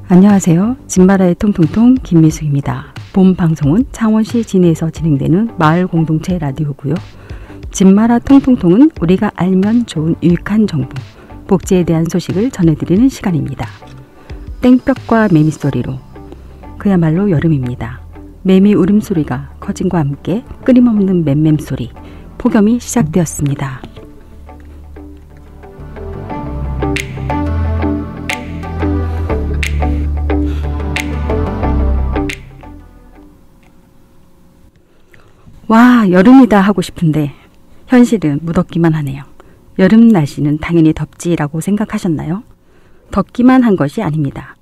안녕하세요. 집마라의 통통통 김미숙입니다. 본 방송은 창원시 진해에서 진행되는 마을 공동체 라디오고요. 집마라 통통통은 우리가 알면 좋은 유익한 정보, 복지에 대한 소식을 전해드리는 시간입니다. 땡볕과 매미 소리로 그야말로 여름입니다. 매미 울음소리가 커짐과 함께 끊임없는 맴맴 소리, 폭염이 시작되었습니다. 와, 여름이다 하고 싶은데 현실은 무덥기만 하네요. 여름 날씨는 당연히 덥지라고 생각하셨나요? 덥기만 한 것이 아닙니다.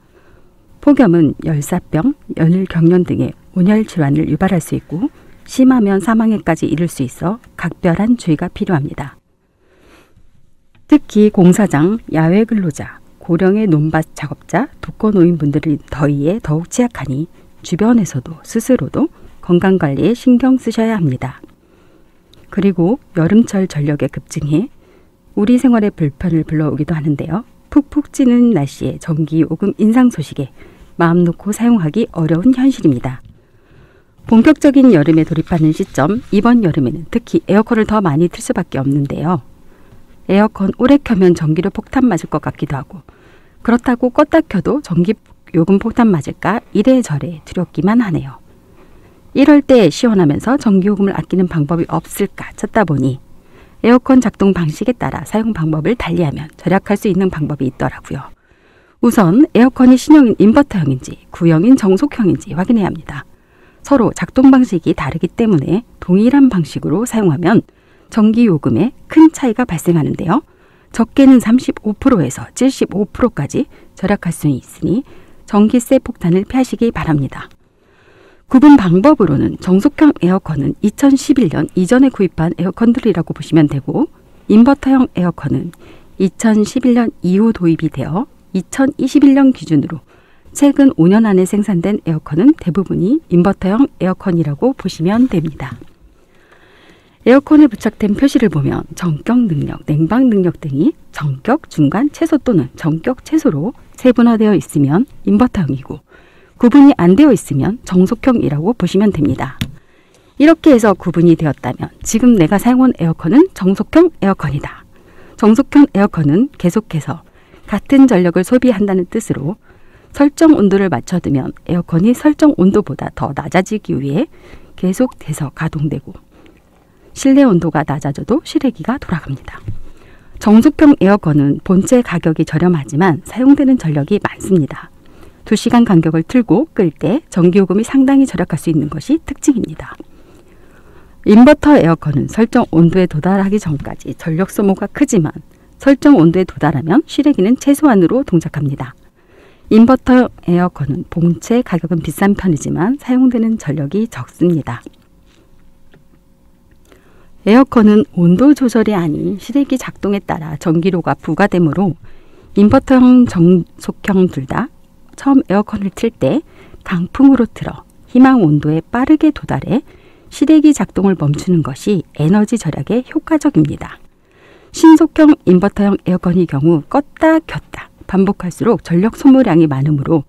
폭염은 열사병, 열경련 등의 온열 질환을 유발할 수 있고 심하면 사망에까지 이를 수 있어 각별한 주의가 필요합니다. 특히 공사장, 야외 근로자, 고령의 논밭 작업자, 독거노인분들이 더위에 더욱 취약하니 주변에서도 스스로도 건강관리에 신경 쓰셔야 합니다. 그리고 여름철 전력에 급증해 우리 생활에 불편을 불러오기도 하는데요. 푹푹 찌는 날씨에 전기요금 인상 소식에 마음 놓고 사용하기 어려운 현실입니다. 본격적인 여름에 돌입하는 시점, 이번 여름에는 특히 에어컨을 더 많이 틀 수밖에 없는데요. 에어컨 오래 켜면 전기료 폭탄 맞을 것 같기도 하고, 그렇다고 껐다 켜도 전기요금 폭탄 맞을까 이래저래 두렵기만 하네요. 이럴 때 시원하면서 전기요금을 아끼는 방법이 없을까 찾다 보니 에어컨 작동 방식에 따라 사용 방법을 달리하면 절약할 수 있는 방법이 있더라고요. 우선 에어컨이 신형인 인버터형인지 구형인 정속형인지 확인해야 합니다. 서로 작동 방식이 다르기 때문에 동일한 방식으로 사용하면 전기요금에 큰 차이가 발생하는데요. 적게는 35%에서 75%까지 절약할 수 있으니 전기세 폭탄을 피하시기 바랍니다. 구분 방법으로는 정속형 에어컨은 2011년 이전에 구입한 에어컨들이라고 보시면 되고, 인버터형 에어컨은 2011년 이후 도입이 되어 2021년 기준으로 최근 5년 안에 생산된 에어컨은 대부분이 인버터형 에어컨이라고 보시면 됩니다. 에어컨에 부착된 표시를 보면 전격 능력, 냉방 능력 등이 전격, 중간, 최소 또는 전격, 최소로 세분화되어 있으면 인버터형이고, 구분이 안 되어 있으면 정속형이라고 보시면 됩니다. 이렇게 해서 구분이 되었다면 지금 내가 사용한 에어컨은 정속형 에어컨이다. 정속형 에어컨은 계속해서 같은 전력을 소비한다는 뜻으로 설정 온도를 맞춰두면 에어컨이 설정 온도보다 더 낮아지기 위해 계속해서 가동되고, 실내 온도가 낮아져도 실외기가 돌아갑니다. 정속형 에어컨은 본체 가격이 저렴하지만 사용되는 전력이 많습니다. 2시간 간격을 틀고 끌 때 전기요금이 상당히 절약할 수 있는 것이 특징입니다. 인버터 에어컨은 설정 온도에 도달하기 전까지 전력 소모가 크지만 설정 온도에 도달하면 실외기는 최소한으로 동작합니다. 인버터 에어컨은 본체 가격은 비싼 편이지만 사용되는 전력이 적습니다. 에어컨은 온도 조절이 아닌 실외기 작동에 따라 전기료가 부과되므로 인버터형, 정속형 둘 다 처음 에어컨을 틀 때 강풍으로 틀어 희망 온도에 빠르게 도달해 실외기 작동을 멈추는 것이 에너지 절약에 효과적입니다. 신속형 인버터형 에어컨의 경우 껐다 켰다 반복할수록 전력 소모량이 많으므로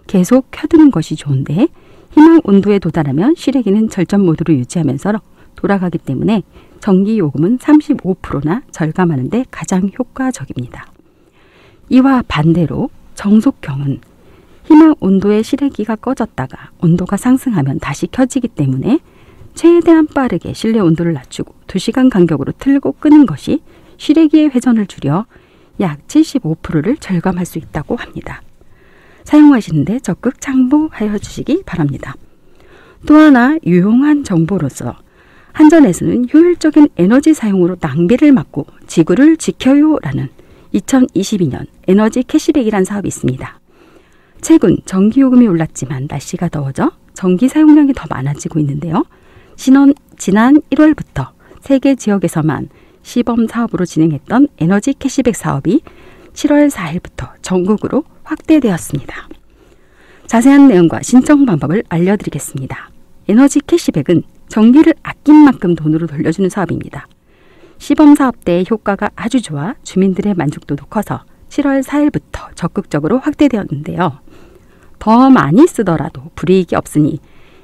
계속 켜두는 것이 좋은데, 희망 온도에 도달하면 실외기는 절전 모드로 유지하면서 돌아가기 때문에 전기요금은 35%나 절감하는 데 가장 효과적입니다. 이와 반대로 정속형은 희망 온도의 실외기가 꺼졌다가 온도가 상승하면 다시 켜지기 때문에 최대한 빠르게 실내 온도를 낮추고 2시간 간격으로 틀고 끄는 것이 실외기의 회전을 줄여 약 75%를 절감할 수 있다고 합니다. 사용하시는데 적극 참고하여 주시기 바랍니다. 또 하나 유용한 정보로서 한전에서는 효율적인 에너지 사용으로 낭비를 막고 지구를 지켜요라는 2022년 에너지 캐시백이라는 사업이 있습니다. 최근 전기요금이 올랐지만 날씨가 더워져 전기 사용량이 더 많아지고 있는데요. 지난 1월부터 세계 지역에서만 시범 사업으로 진행했던 에너지 캐시백 사업이 7월 4일부터 전국으로 확대되었습니다. 자세한 내용과 신청 방법을 알려드리겠습니다. 에너지 캐시백은 전기를 아낀 만큼 돈으로 돌려주는 사업입니다. 시범 사업 때의 효과가 아주 좋아 주민들의 만족도도 커서 7월 4일부터 적극적으로 확대되었는데요. 더 많이 쓰더라도 불이익이 없으니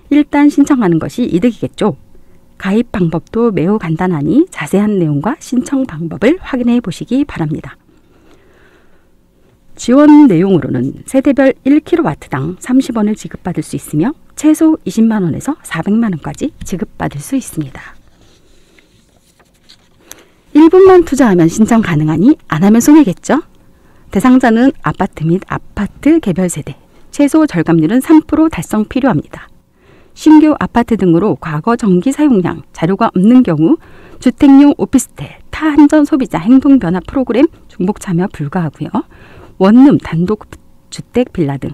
일단 신청하는 것이 이득이겠죠. 가입 방법도 매우 간단하니 자세한 내용과 신청 방법을 확인해 보시기 바랍니다. 지원 내용으로는 세대별 1kW당 30원을 지급받을 수 있으며 최소 20만원에서 400만원까지 지급받을 수 있습니다. 1분만 투자하면 신청 가능하니 안 하면 손해겠죠? 대상자는 아파트 및 아파트 개별 세대, 최소 절감률은 3% 달성 필요합니다. 신규 아파트 등으로 과거 전기 사용량 자료가 없는 경우 주택용 오피스텔, 타한전 소비자 행동 변화 프로그램 중복 참여 불가하고요. 원룸 단독 주택 빌라 등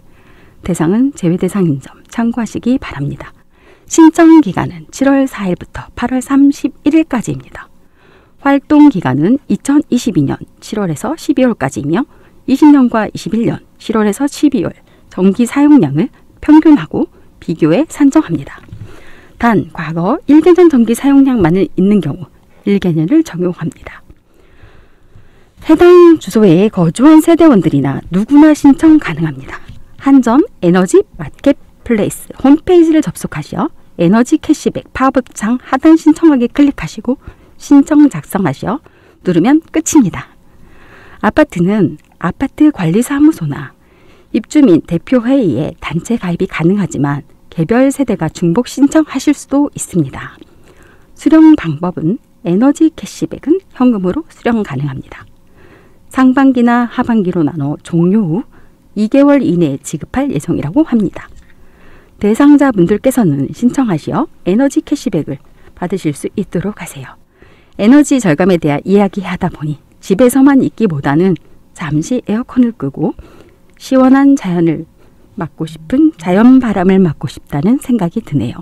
대상은 제외 대상인 점 참고하시기 바랍니다. 신청 기간은 7월 4일부터 8월 31일까지입니다. 활동 기간은 2022년 7월에서 12월까지이며 20년과 21년 7월에서 12월 전기 사용량을 평균하고 비교해 산정합니다. 단 과거 1개년 전기 사용량만을 있는 경우 1개년을 적용합니다. 해당 주소에 거주한 세대원들이나 누구나 신청 가능합니다. 한전 에너지 마켓플레이스 홈페이지를 접속하시어 에너지 캐시백 팝업창 하단 신청하기 클릭하시고 신청 작성하시어 누르면 끝입니다. 아파트는 아파트 관리사무소나 입주민 대표회의에 단체 가입이 가능하지만 개별 세대가 중복 신청하실 수도 있습니다. 수령 방법은 에너지 캐시백은 현금으로 수령 가능합니다. 상반기나 하반기로 나눠 종료 후 2개월 이내에 지급할 예정이라고 합니다. 대상자분들께서는 신청하시어 에너지 캐시백을 받으실 수 있도록 하세요. 에너지 절감에 대해 이야기하다 보니 집에서만 있기보다는 잠시 에어컨을 끄고 시원한 자연을 맞고 싶은 자연 바람을 맞고 싶다는 생각이 드네요.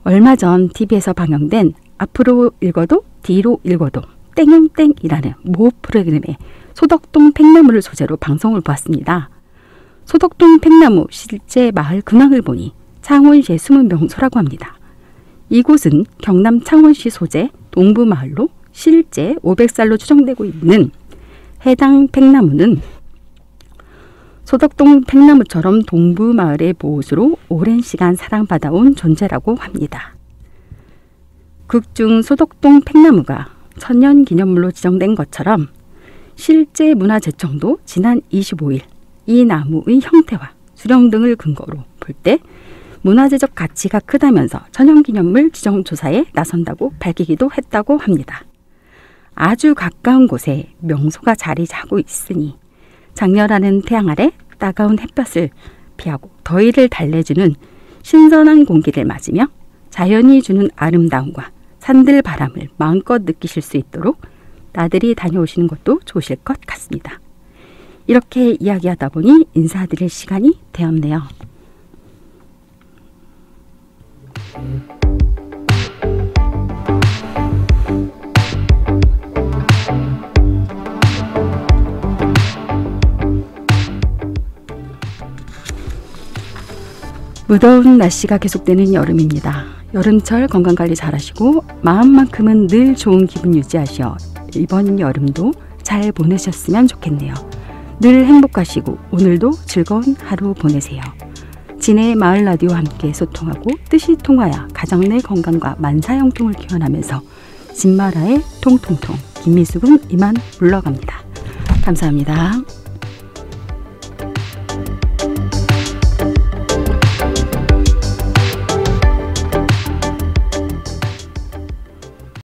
얼마 전 TV에서 방영된 앞으로 읽어도 뒤로 읽어도 땡용땡이라는 모호 프로그램에 소덕동 팽나무를 소재로 방송을 보았습니다. 소덕동 팽나무 실제 마을 근황을 보니 창원시의 숨은 명소라고 합니다. 이곳은 경남 창원시 소재 동부마을로 실제 500살로 추정되고 있는 해당 팽나무는 소덕동 팽나무처럼 동부마을의 보호수로 오랜 시간 사랑받아온 존재라고 합니다. 극중 소덕동 팽나무가 천년기념물로 지정된 것처럼 실제 문화재청도 지난 25일 이 나무의 형태와 수령 등을 근거로 볼 때 문화재적 가치가 크다면서 천연기념물 지정 조사에 나선다고 밝히기도 했다고 합니다. 아주 가까운 곳에 명소가 자리 잡고 있으니 장렬하는 태양 아래 따가운 햇볕을 피하고 더위를 달래주는 신선한 공기를 맞으며 자연이 주는 아름다움과 산들 바람을 마음껏 느끼실 수 있도록 나들이 다녀오시는 것도 좋으실 것 같습니다. 이렇게 이야기하다 보니 인사드릴 시간이 되었네요. 무더운 날씨가 계속되는 여름입니다. 여름철 건강관리 잘하시고 마음만큼은 늘 좋은 기분 유지하시어 이번 여름도 잘 보내셨으면 좋겠네요. 늘 행복하시고 오늘도 즐거운 하루 보내세요. 진해 마을 라디오와 함께 소통하고 뜻이 통하여 가정 내 건강과 만사형통을 기원하면서 진마라의 통통통 김미숙은 이만 물러갑니다. 감사합니다.